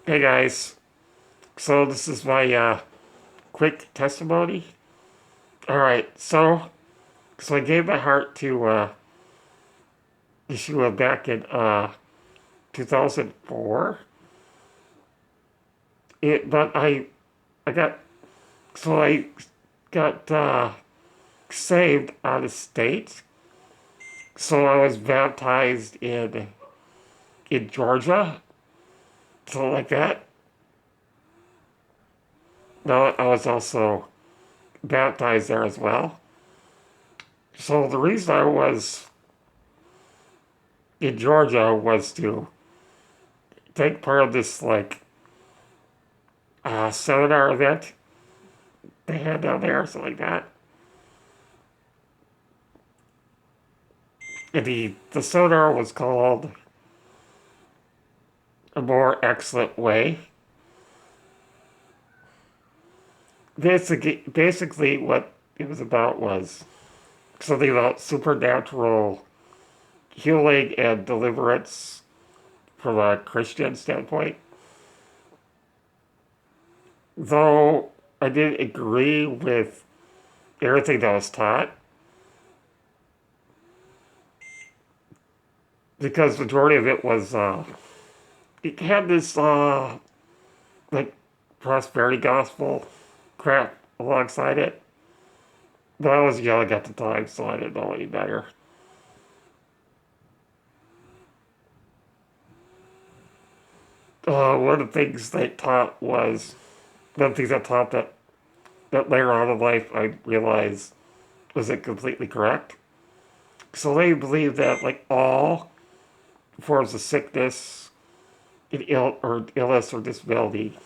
Hey guys, so this is my quick testimony. All right, so I gave my heart to Yeshua back in 2004. But I got I got saved out of state. So I was baptized in Georgia, something like that. No, I was also baptized there as well. So the reason I was in Georgia was to take part of this seminar event they had down there, something like that. And the seminar was called A More Excellent Way. Basically, what it was about was something about supernatural healing and deliverance from a Christian standpoint. Though I didn't agree with everything that was taught, because the majority of it was it had this like prosperity gospel crap alongside it. But I was young at the time, so I didn't know any better. One of the things they taught was one of the things I taught that later on in life I realized wasn't completely correct. So they believe that like all forms of sickness, illness or disability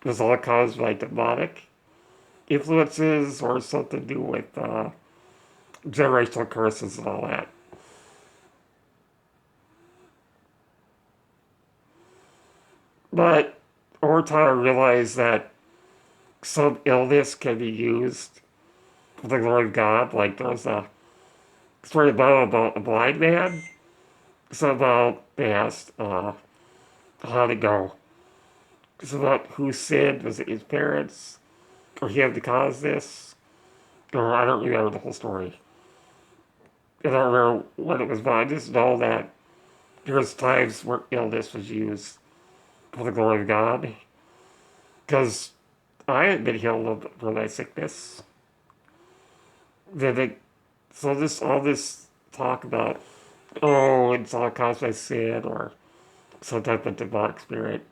was all caused by demonic influences or something to do with generational curses and all that. But over time, I realized that some illness can be used for the glory of God. Like there's a story about a blind man. So about they asked how to go. It's about who sinned. Was it his parents? Or he had to cause this? Or I don't remember the whole story. I don't remember what it was about. I just know that there's times where illness was used for the glory of God. Because I had been healed from my sickness. Then they, so this all this talk about it's all caused by sin or some type of demonic spirit,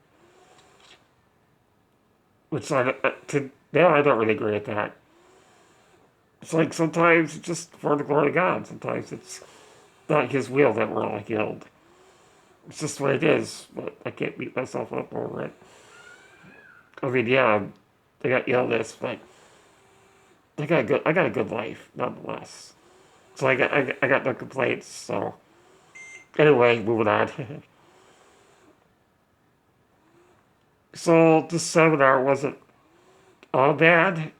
which to now I don't really agree with that. It's like sometimes it's just for the glory of God. Sometimes it's not His will that we're all healed. It's just the way it is. But I can't beat myself up over it. I mean, yeah, I got illness, but I got a good life nonetheless. So I got no complaints. So anyway, moving on. So the seminar wasn't all bad.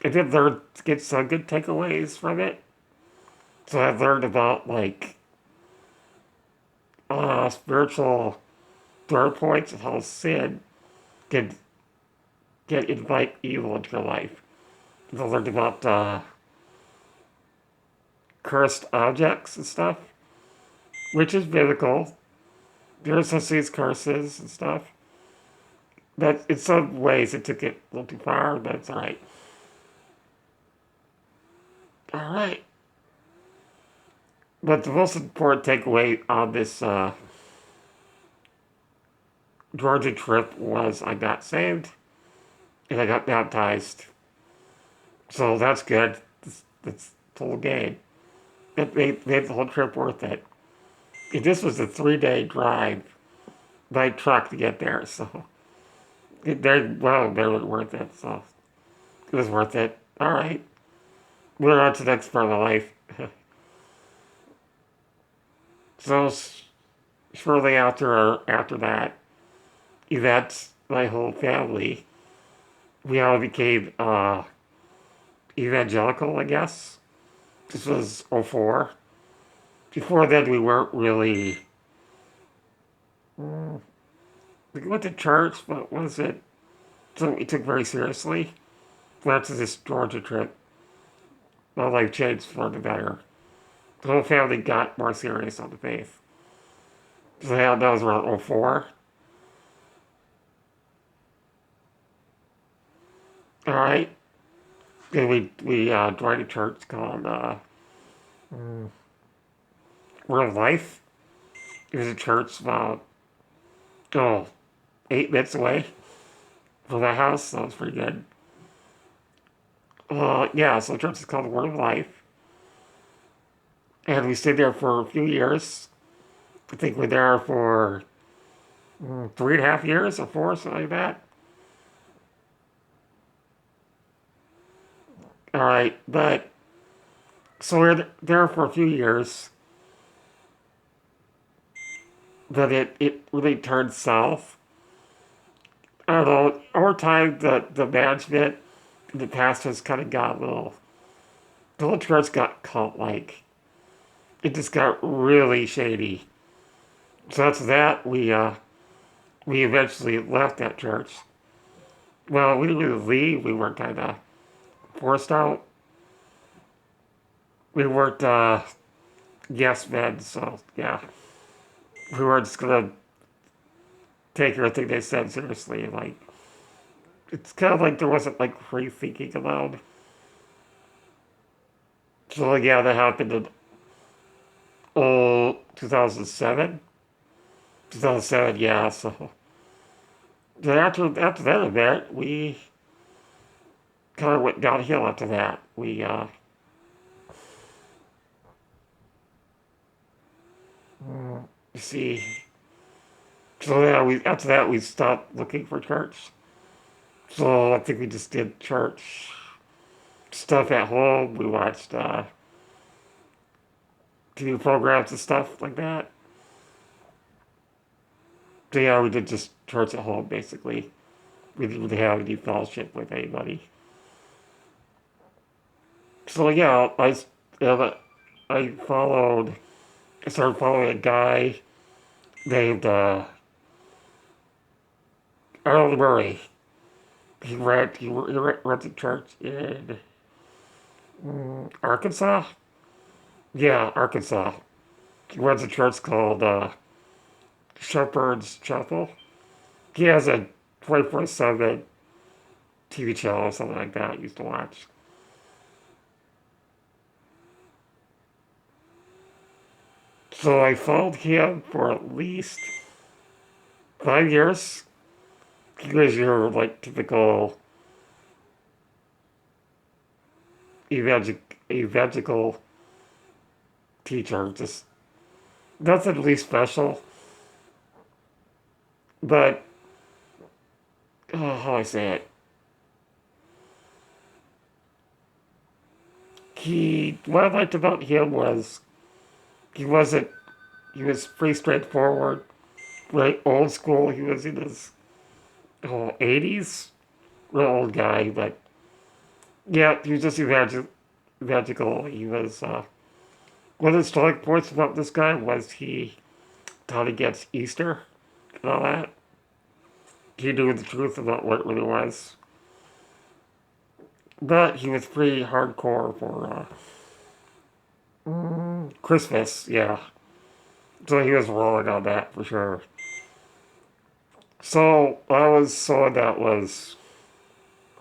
I did learn to get some good takeaways from it. So I learned about spiritual door points and how sin can invite evil into your life. I learned about cursed objects and stuff, which is biblical. There's such things curses and stuff. But in some ways it took it a little too far, but it's alright. Alright. But the most important takeaway on this Georgia trip was I got saved and I got baptized. So that's good. That's total gain. It made the whole trip worth it. And this was a 3 day drive by truck to get there, so they were worth it. So it was worth it. All right, moving on to the next part of my life. So shortly after that event, my whole family we all became evangelical, I guess. This was '04. Before then, we weren't really. we went to church, but was it something we took very seriously? After this Georgia trip, my life changed for the better. The whole family got more serious on the faith. So that was around '04. All right. Then we joined a church called Real Life. It was a church about, oh, 8 minutes away from my house, so it was pretty good. Yeah, so the church is called the Word of Life. And we stayed there for a few years. I think we were there for 3.5 years or four, something like that. All right, but so we were there for a few years, but it really turned south. I don't know, over time, the management, the pastors kind of got a little, the whole church got cult like. It just got really shady. So after that, we eventually left that church. Well, we didn't really leave. We were kind of forced out. We weren't yes men, so yeah, we weren't just gonna take everything they said seriously. Like it's kind of like there wasn't like free thinking allowed. So like, yeah, that happened in 2007. 2007, yeah. So then after that event, we kind of went downhill after that. We you see, so yeah, we after that we stopped looking for church. So I think we just did church stuff at home. We watched TV programs and stuff like that. So yeah, we did just church at home basically. We didn't really have any fellowship with anybody. So yeah, uh, I followed. I started following a guy named Arnold Murray. He runs a church in Arkansas. Yeah, Arkansas. He runs a church called Shepherd's Chapel. He has a 24/7 TV channel or something like that I used to watch. So I followed him for at least 5 years. He was your like typical evangelical teacher, just nothing really special. But how I say it, he what I liked about him was he wasn't he was pretty straightforward, right? Old school. He was in his 80s, real old guy, but yeah, he was just evangelical. He was one of the strong points about this guy was he taught against Easter and all that. He knew the truth about what it really was. But he was pretty hardcore for Christmas, yeah. So he was rolling on that for sure. So I was someone that was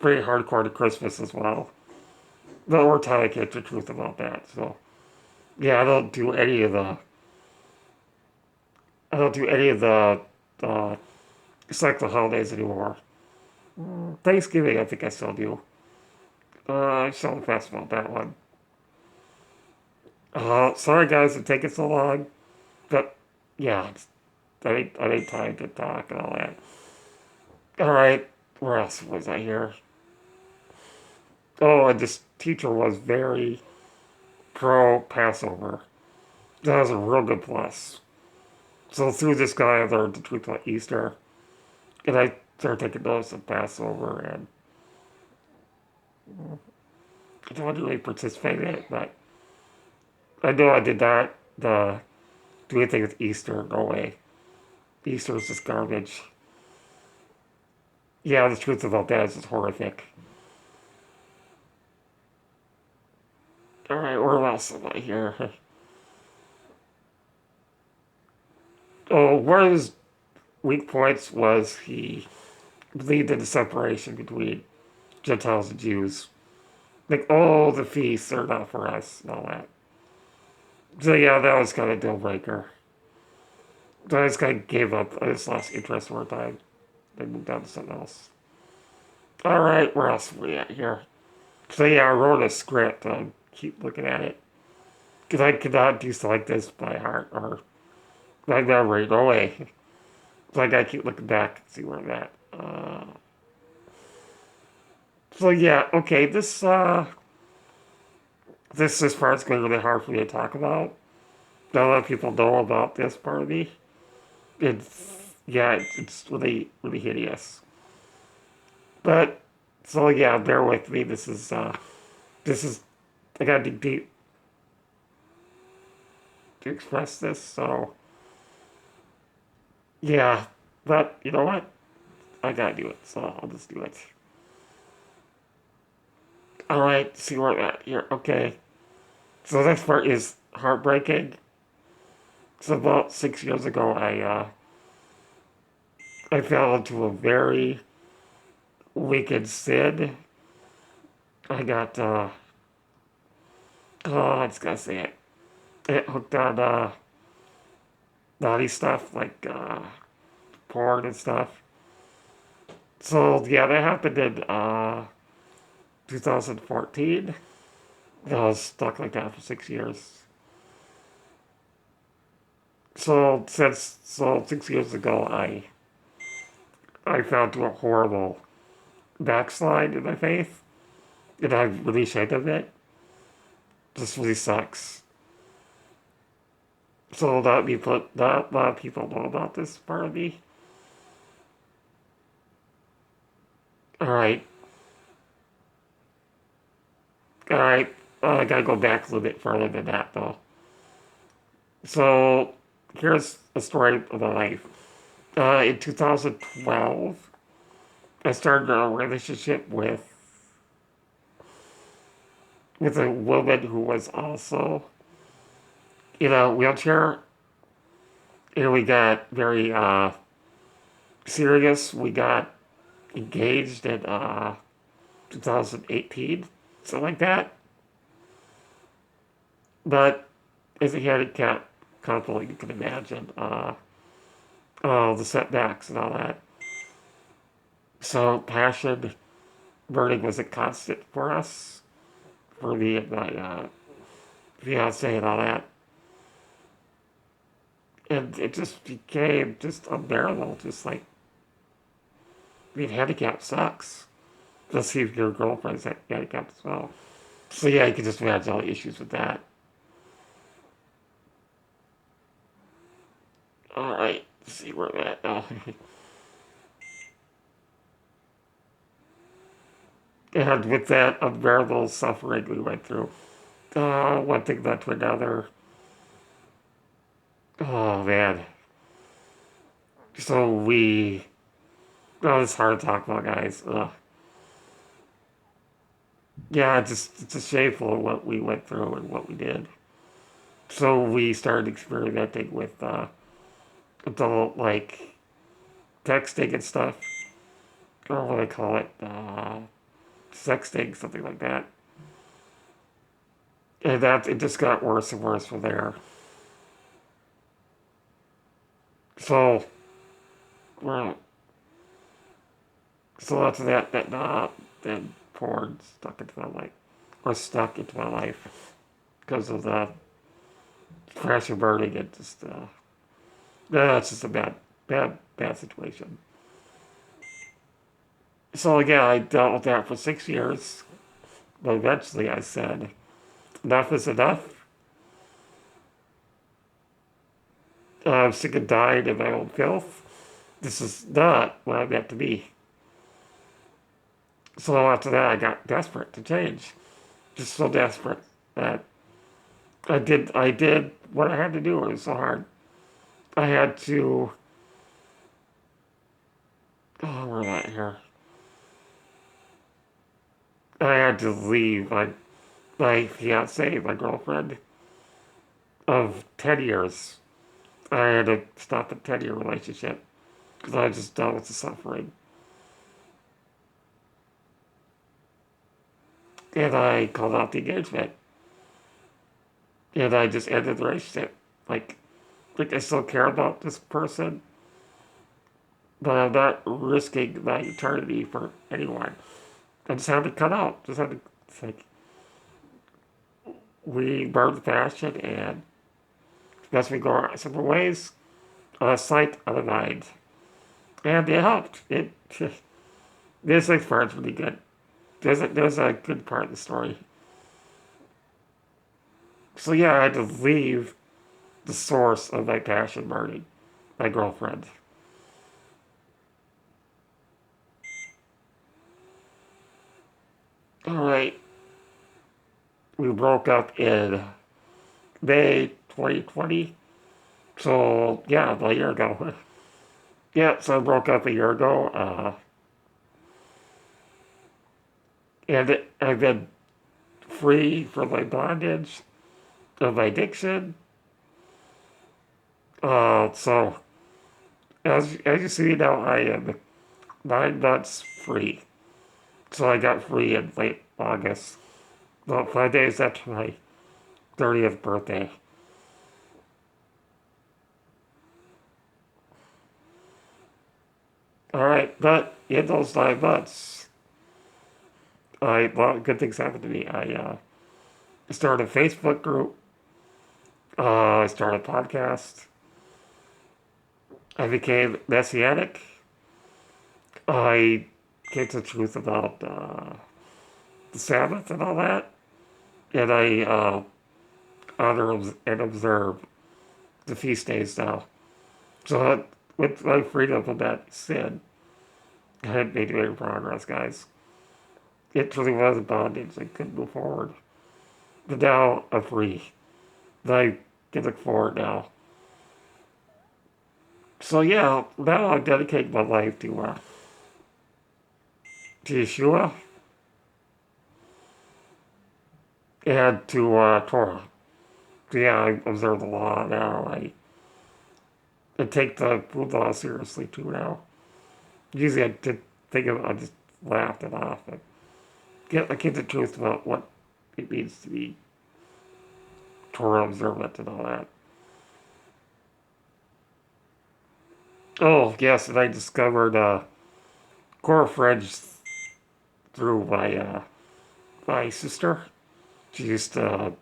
pretty hardcore to Christmas as well. But we're telling kids the truth about that. So yeah, I don't do any of the uh, cycle holidays anymore. Thanksgiving, I think I still do. I still fast about that one. Sorry guys, it's taking so long, but yeah, I need time to talk and all that. All right, where else was I here? Oh, and this teacher was very pro Passover. That was a real good plus. So through this guy, I learned the truth about Easter, and I started taking notice of Passover, and I don't really participate in it, but I know I did not do anything with Easter. No way. Easter is just garbage. Yeah, the truth about that is it's horrific. All right, where else am I here? Oh, one of his weak points was he believed in the separation between Gentiles and Jews. Like, oh, the feasts are not for us and all that. So yeah, that was kind of a deal breaker. So I just kind of gave up. I just lost interest over time. They moved on to something else. All right, where else are we at here? So yeah, I wrote a script. Keep looking at it because I could not do stuff like this by heart or by memory. No way. So I gotta keep looking back and see where I'm at. So yeah, okay. This part's going to be really hard for me to talk about. Not a lot of people know about this part of me. It's yeah, it's really really hideous. But so yeah, bear with me. This is I gotta dig deep to express this. So yeah, but you know what? I gotta do it. So I'll just do it. All right, see where I'm at here. Okay. So the next part is heartbreaking. So about 6 years ago, I fell into a very wicked sin. I got I just gotta say it. It hooked on naughty stuff like porn and stuff. So yeah, that happened in 2014. I was stuck like that for 6 years. So 6 years ago, I fell into a horrible backslide in my faith, and I'm really ashamed of it. Just really sucks. So not a lot of people know about this part of me. All right, all right. I gotta go back a little bit further than that though. So here's a story of my life. In 2012, I started a relationship with a woman who was also in a wheelchair, and we got very serious. We got engaged in 2018, something like that. But as a handicap couple, you can imagine all the setbacks and all that. So passion burning was a constant for us, for me and my fiance and all that. And it just became just unbearable. Just like, I mean, handicap sucks. Let's see if your girlfriend's handicapped as well. So yeah, you can just imagine all the issues with that. All right, let's see where we're at now. And with that unbearable suffering we went through, one thing led to another. Oh man. So oh, it's hard to talk about, guys. Yeah, it's just shameful what we went through and what we did. So we started experimenting with adult like texting and stuff. Or what do I call it? Sexting, something like that. And that it just got worse and worse from there. So well, so after that then porn stuck into my life, or stuck into my life because of the crash and burning. It just it's just a bad situation. So again, I dealt with that for 6 years, but eventually I said, enough is enough. I'm sick of dying in my own filth. This is not what I meant to be. So after that, I got desperate to change. Just so desperate that I did what I had to do. It was so hard. I had to, oh, where am I here? I had to leave my fiance, my girlfriend of 10 years. I had to stop a 10-year relationship because I just dealt with the suffering. And I called out the engagement. And I just ended the relationship. Like, like I still care about this person, but I'm not risking my eternity for anyone. I just had to cut out. Just had to, it's like, we burned the passion and as we go our separate ways, on a sight, on a mind. And it helped. This next part's pretty good. There's a good part of the story. So yeah, I had to leave the source of my passion burning, my girlfriend. Alright, we broke up in May 2020. So yeah, about a year ago. Yeah, so I broke up a year ago. And I've been free from my bondage, of my addiction. So as you see now, I am 9 months free. So I got free in late August, about 5 days after my 30th birthday. All right, but in those 9 months, a lot of good things happened to me. I started a Facebook group. I started a podcast. I became messianic. I came to the truth about the Sabbath and all that. And I honor and observe the feast days now. So with my freedom from that sin, I had made great progress, guys. It truly was a bondage. I couldn't move forward. But now I'm free. I can look forward now. So yeah, now I'm dedicating my life to Yeshua and to Torah. So yeah, I observe the law now. I take the food law seriously too now. Usually I did think of I just laughed it off. But I get the truth about what it means to be Torah observant and all that. Oh yes, and I discovered Cora French through my sister. She used to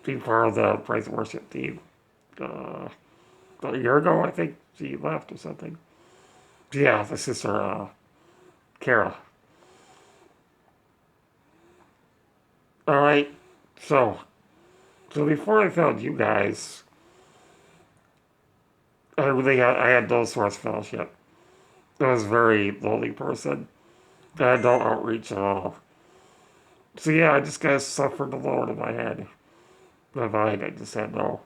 be part of the praise and worship team. Uh, about a year ago, I think she left or something. Yeah, the sister Kara. All right, so before I found you guys, I had no source fellowship. I was a very lonely person. I had no outreach at all. So yeah, I just kind of suffered alone in my head. My mind, I just had no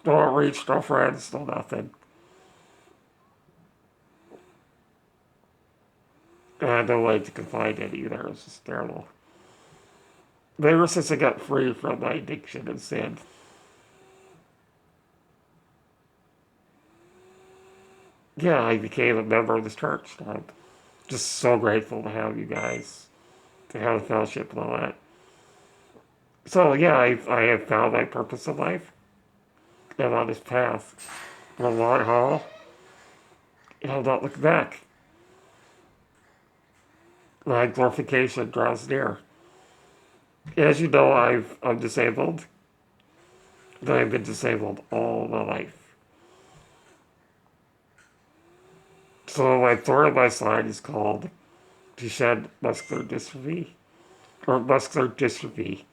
outreach, no friends, no nothing. I had no way to confide in either. It was just terrible. But ever since I got free from my addiction and sin, yeah, I became a member of this church. I'm just so grateful to have you guys, to have a fellowship and all that. So yeah, I have found my purpose in life. I'm on this path for a long haul, and I'll not look back. My glorification draws near. As you know, I'm disabled, and I've been disabled all my life. So my thorn in my side is called Duchenne muscular dystrophy, or muscular dystrophy.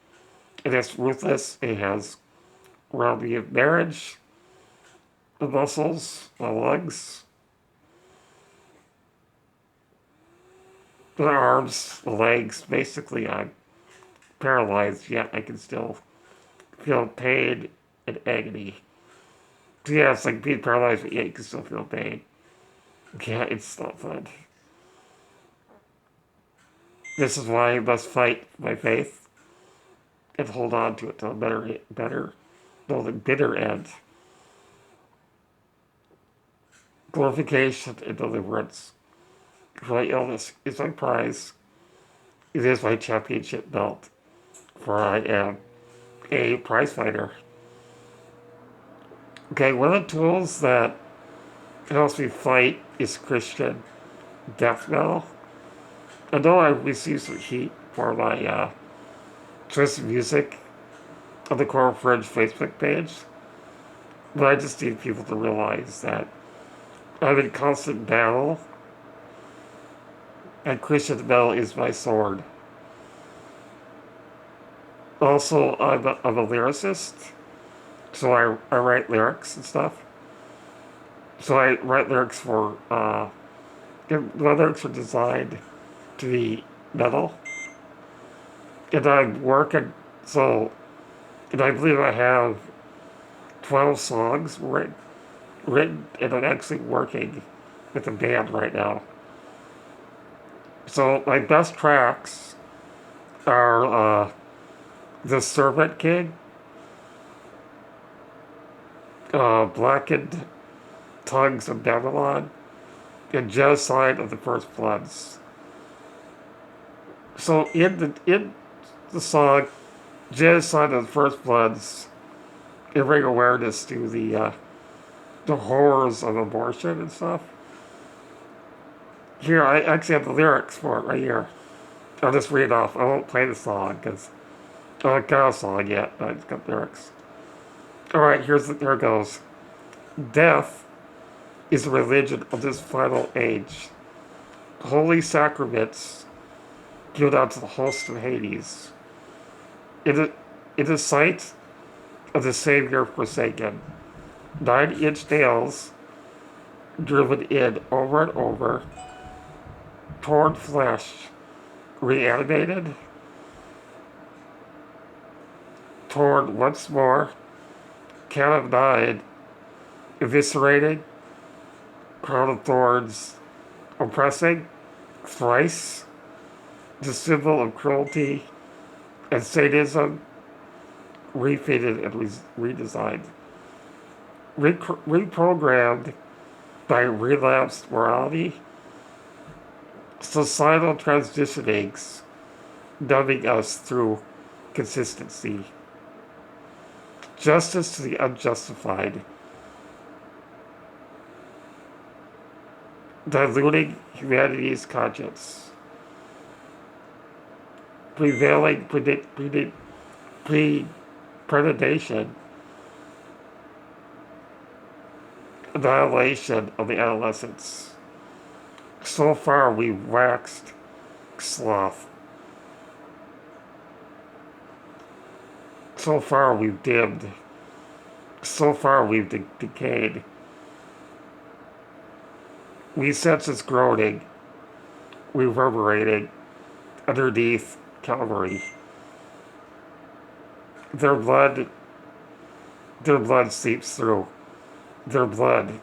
And it's ruthless. It has around the marriage, the muscles, the lungs, the arms, the legs. Basically, I'm paralyzed, yet I can still feel pain and agony. So yeah, it's like being paralyzed, but yet you can still feel pain. Yeah, it's not fun. This is why I must fight my faith and hold on to it till till the bitter end. Glorification and deliverance. My illness is my prize. It is my championship belt, for I am a prize fighter. Okay, one of the tools that helps me fight is Christian death metal. I know I received some heat for my choice of music on the Coral Fringe Facebook page, but I just need people to realize that I'm in constant battle, and Christian metal is my sword. Also, I'm a lyricist, so I write lyrics and stuff. So I write lyrics for, my lyrics are designed to be metal. And I'm working, so, and I believe I have 12 songs written, and I'm actually working with a band right now. So my best tracks are The Serpent King, Blackened Tongues of Babylon, and Genocide of the First Bloods. So in the song Genocide of the First Bloods, it bring awareness to the horrors of abortion and stuff. Here, I actually have the lyrics for it right here. I'll just read it off. I won't play the song because I don't got a song yet. I just got lyrics. All right, here it goes. Death is the religion of this final age. Holy sacraments given out to the host of Hades. In the sight of the Savior forsaken, 9-inch nails driven in over and over, torn flesh reanimated, torn once more, count of 9, eviscerated, crown of thorns, oppressing, thrice, the symbol of cruelty and sadism, refitted and redesigned, reprogrammed by relapsed morality, societal transitionings, numbing us through consistency, justice to the unjustified, diluting humanity's conscience, prevailing predation, annihilation of the adolescents. So far we've waxed sloth. So far we've dimmed. So far we've decayed. We sense its groaning, reverberating underneath Calvary. Their blood seeps through. Their blood.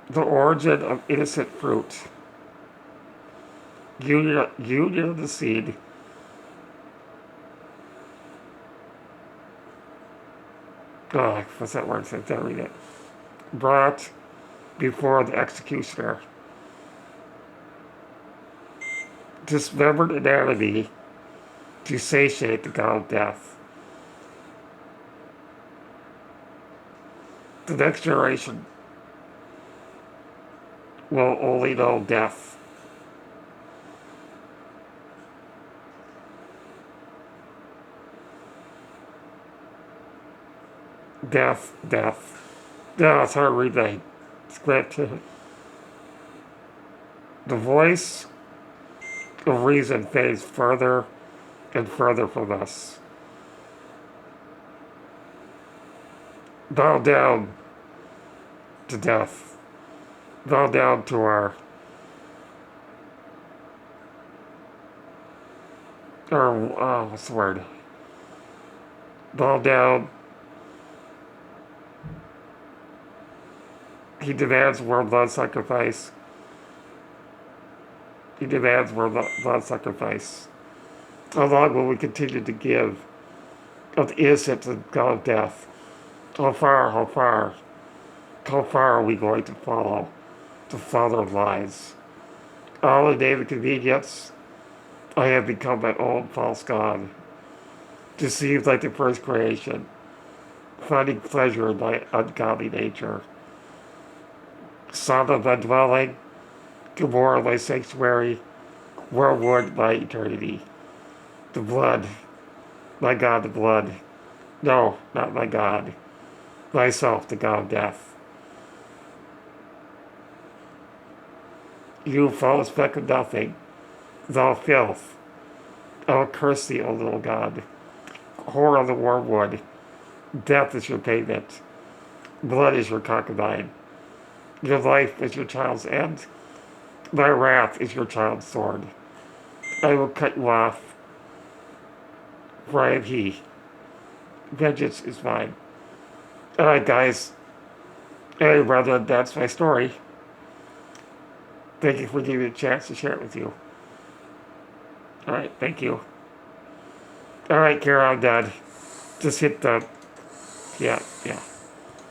The origin of innocent fruit. Union of the seed. Oh, what's that word? I can't read it. Brought before the executioner. Dismembered anatomy to satiate the god of death. The next generation will only know death. Death, death. Yeah, it's hard to read that script. The voice of reason fades further and further from us. Bow down to death. Bow down to what's the word? Bow down. He demands world blood sacrifice. He demands more blood sacrifice. How long will we continue to give of the innocent to the God of death? How far are we going to follow the father of lies? All in the name of convenience, I have become my own false God, deceived like the first creation, finding pleasure in my ungodly nature. Son of my dwelling, Gomorrah my sanctuary, wormwood my eternity. The blood, my God, the blood. No, not my God. Myself, the God of death. You foul speck of nothing, thou filth. I will curse thee, O little God. Whore of the wormwood, death is your payment. Blood is your concubine. Your life is your child's end. My wrath is your child's sword. I will cut you off, for I am he. Vengeance is mine. Alright, guys. Hey, brother, that's my story. Thank you for giving me a chance to share it with you. Alright, thank you. Alright, Kara, I'm done. Just hit the... Yeah.